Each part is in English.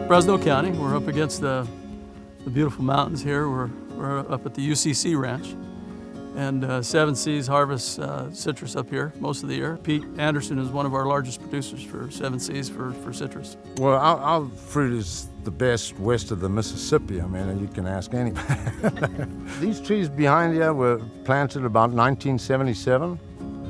Fresno County. We're up against the beautiful mountains here. We're up at the UCC Ranch. And Seven Seas harvests citrus up here most of the year. Pete Anderson is one of our largest producers for Seven Seas for citrus. Well, our fruit is the best west of the Mississippi. I mean, you can ask anybody. These trees behind here were planted about 1977.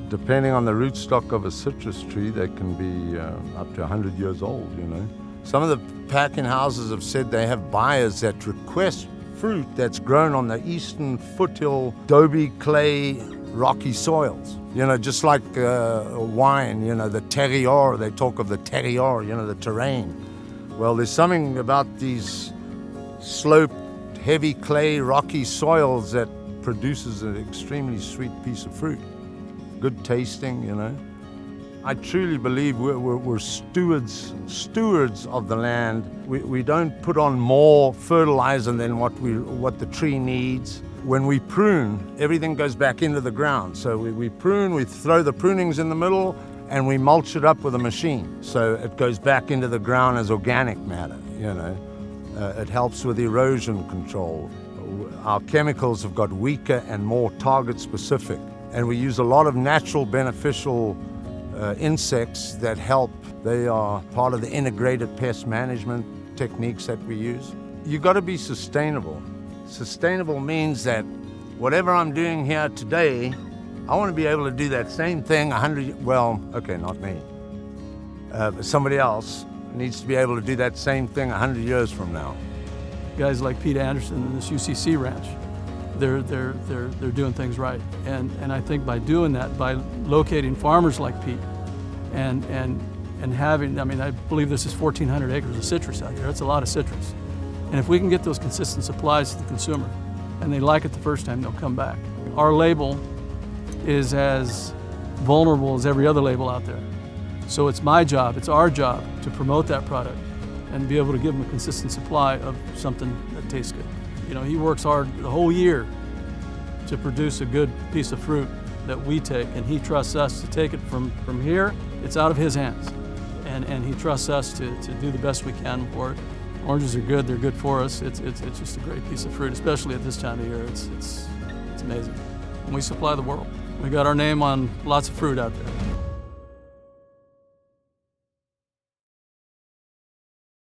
Depending on the rootstock of a citrus tree, they can be up to 100 years old, you know. Some of the packing houses have said they have buyers that request fruit that's grown on the eastern foothill, adobe, clay, rocky soils. You know, just like wine, you know, the terroir, they talk of the terroir, you know, the terrain. Well, there's something about these sloped, heavy clay, rocky soils that produces an extremely sweet piece of fruit. Good tasting, you know. I truly believe we're stewards of the land. We don't put on more fertilizer than what the tree needs. When we prune, everything goes back into the ground. So we prune, we throw the prunings in the middle, and we mulch it up with a machine. So it goes back into the ground as organic matter, you know. It helps with erosion control. Our chemicals have got weaker and more target specific. And we use a lot of natural beneficial insects that help. They are part of the integrated pest management techniques that we use. You got to be sustainable. Sustainable means that whatever I'm doing here today, I want to be able to do that same thing 100, well, okay, not me. But somebody else needs to be able to do that same thing 100 years from now. Guys like Pete Anderson and this UCC Ranch, they're doing things right. And I think by doing that, by locating farmers like Pete and having, I mean, I believe this is 1,400 acres of citrus out here. That's a lot of citrus. And if we can get those consistent supplies to the consumer and they like it the first time, they'll come back. Our label is as vulnerable as every other label out there. So it's my job, it's our job to promote that product and be able to give them a consistent supply of something that tastes good. You know, he works hard the whole year to produce a good piece of fruit that we take, and he trusts us to take it from here. It's out of his hands, and he trusts us to do the best we can for it. Oranges are good, they're good for us. It's just a great piece of fruit, especially at this time of year. It's amazing. And we supply the world. We got our name on lots of fruit out there.